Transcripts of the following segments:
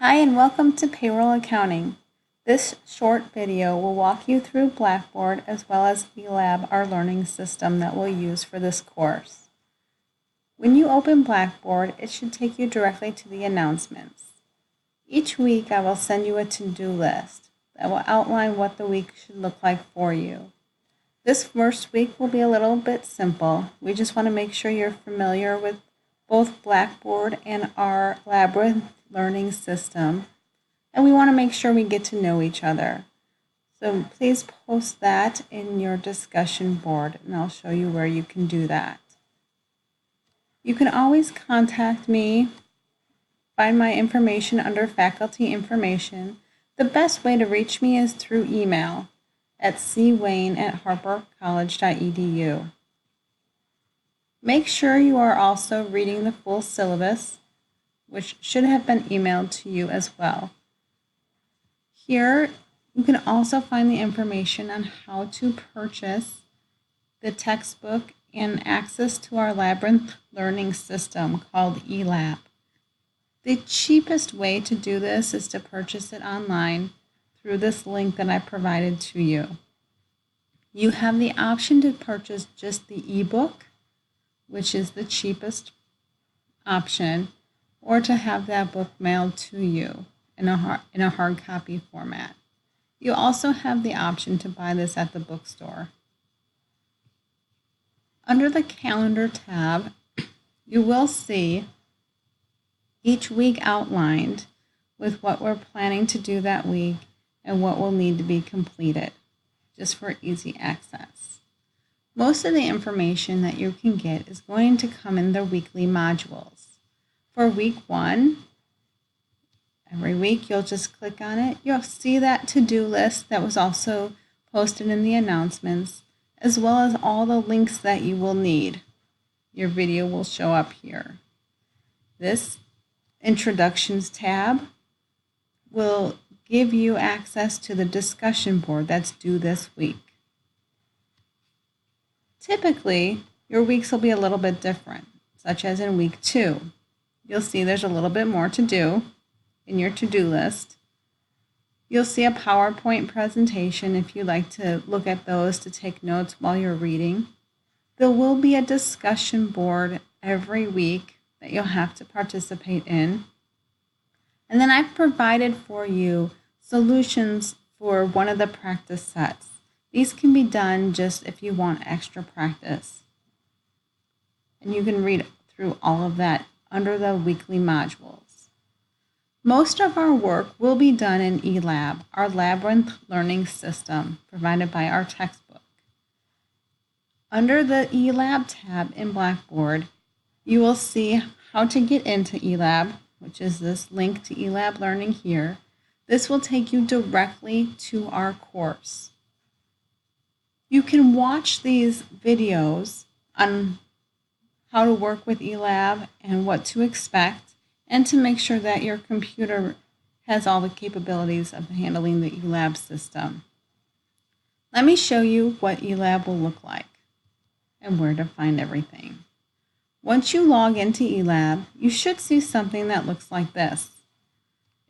Hi and welcome to Payroll Accounting. This short video will walk you through Blackboard as well as eLab, our learning system that we'll use for this course. When you open Blackboard, it should take you directly to the announcements. Each week I will send you a to-do list that will outline what the week should look like for you. This first week will be a little bit simple. We just want to make sure you're familiar with both Blackboard and our Labyrinth learning system, and we want to make sure we get to know each other. So please post that in your discussion board, and I'll show you where you can do that. You can always contact me. Find my information under faculty information. The best way to reach me is through email at cwayne@harpercollege.edu. Make sure you are also reading the full syllabus, which should have been emailed to you as well. Here, you can also find the information on how to purchase the textbook and access to our Labyrinth learning system called eLab. The cheapest way to do this is to purchase it online through this link that I provided to you. You have the option to purchase just the ebook, which is the cheapest option, or to have that book mailed to you in a hard copy format. You also have the option to buy this at the bookstore. Under the calendar tab, you will see each week outlined with what we're planning to do that week and what will need to be completed, just for easy access. Most of the information that you can get is going to come in the weekly modules. For week 1, every week you'll just click on it. You'll see that to-do list that was also posted in the announcements, as well as all the links that you will need. Your video will show up here. This Introductions tab will give you access to the discussion board that's due this week. Typically, your weeks will be a little bit different, such as in week 2. You'll see there's a little bit more to do in your to-do list. You'll see a PowerPoint presentation if you'd like to look at those to take notes while you're reading. There will be a discussion board every week that you'll have to participate in. And then I've provided for you solutions for one of the practice sets. These can be done just if you want extra practice. And you can read through all of that under the weekly modules. Most of our work will be done in eLab, our Labyrinth learning system provided by our textbook. Under the eLab tab in Blackboard, you will see how to get into eLab, which is this link to eLab learning here. This will take you directly to our course. You can watch these videos on how to work with eLab and what to expect, and to make sure that your computer has all the capabilities of handling the eLab system. Let me show you what eLab will look like and where to find everything. Once you log into eLab, you should see something that looks like this.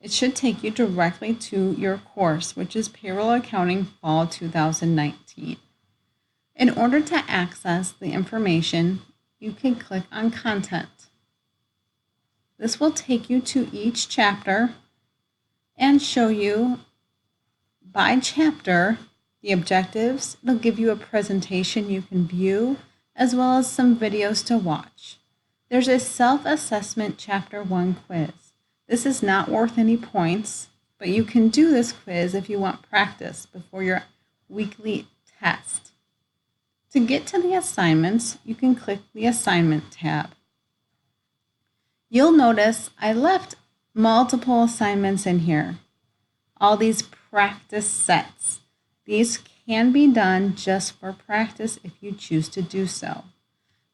It should take you directly to your course, which is Payroll Accounting Fall 2019. In order to access the information, you can click on Content. This will take you to each chapter and show you by chapter the objectives. It'll give you a presentation you can view, as well as some videos to watch. There's a self-assessment Chapter 1 quiz. This is not worth any points, but you can do this quiz if you want practice before your weekly test. To get to the assignments, you can click the Assignment tab. You'll notice I left multiple assignments in here. All these practice sets. These can be done just for practice if you choose to do so.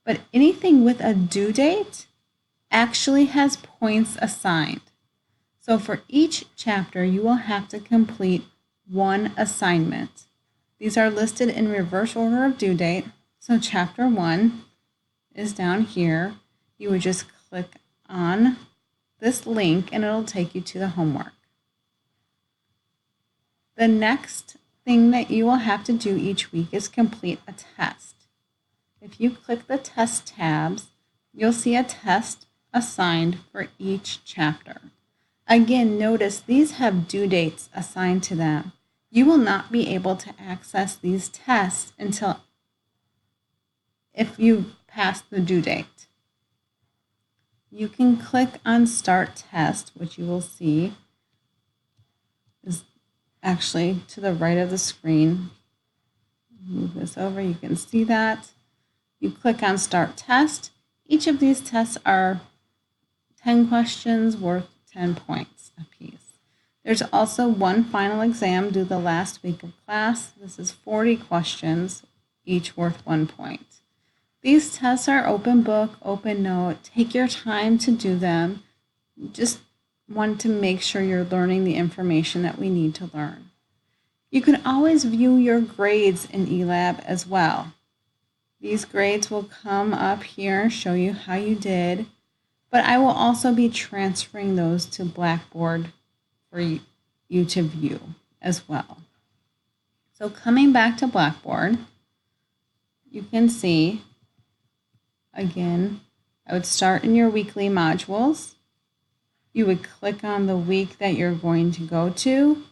But anything with a due date actually has points assigned. So for each chapter, you will have to complete one assignment. These are listed in reverse order of due date. So chapter 1 is down here. You would just click on this link and it'll take you to the homework. The next thing that you will have to do each week is complete a test. If you click the test tabs, you'll see a test assigned for each chapter. Again, notice these have due dates assigned to them. You will not be able to access these tests until if you pass the due date. You can click on Start Test, which you will see is actually to the right of the screen. Move this over, you can see that. You click on Start Test. Each of these tests are 10 questions worth 10 points apiece. There's also one final exam due the last week of class. This is 40 questions, each worth 1 point. These tests are open book, open note. Take your time to do them. Just want to make sure you're learning the information that we need to learn. You can always view your grades in eLab as well. These grades will come up here and show you how you did, but I will also be transferring those to Blackboard for you to view as well. So coming back to Blackboard, you can see, again, I would start in your weekly modules. You would click on the week that you're going to go to,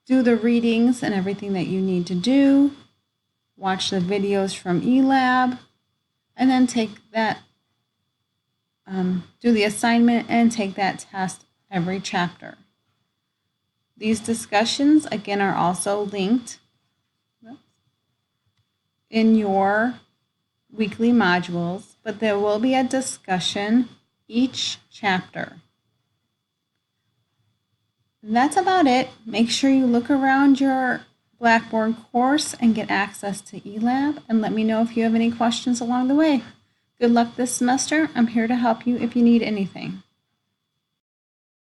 do the readings and everything that you need to do, watch the videos from eLab, and then take that, do the assignment and take that test every chapter. These discussions, again, are also linked in your weekly modules, but there will be a discussion each chapter. And that's about it. Make sure you look around your Blackboard course and get access to eLab, and let me know if you have any questions along the way. Good luck this semester. I'm here to help you if you need anything.